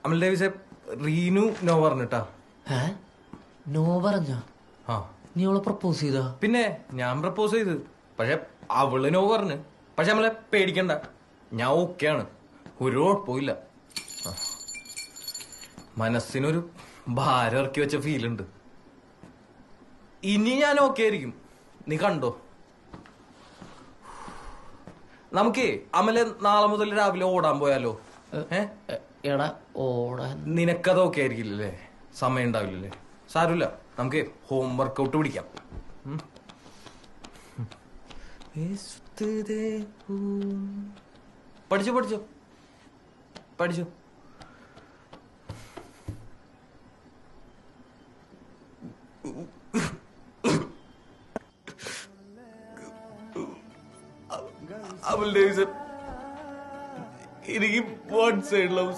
അമൽ ഡേവിസെ Reenu no പറഞ്ഞിട്ടാ. No പറഞ്ഞ? ആ, നീ അവളെ പ്രപ്പോസ് ചെയ്താ? പിന്നെ ഞാൻ പ്രപ്പോസ് ചെയ്ത്, പക്ഷെ അവള് നോ പറഞ്ഞു. പക്ഷെ നമ്മളെ പേടിക്കണ്ട, ഞാൻ ഓക്കെയാണ്, ഒരു കുഴപ്പമില്ല. മനസ്സിനൊരു ഭാരം ഇറക്കി വെച്ച ഫീലുണ്ട്. ഇനി ഞാൻ ഓക്കെ ആയിരിക്കും, നീ കണ്ടോ. നമുക്കേ അമലെ നാളെ മുതൽ രാവിലെ ഓടാൻ പോയാലോ? എടാ ഓടാൻ നിനക്കത് ഓക്കെ ആയിരിക്കില്ലല്ലേ? സമയം ഉണ്ടാവില്ലല്ലേ? സാരമില്ല, നമുക്ക് ഹോം വർക്കൗട്ട് പിടിക്കാം. പഠിച്ചോ പഠിച്ചോ പഠിച്ചോ. എനിക്ക് വൺ സൈഡ് ലവ്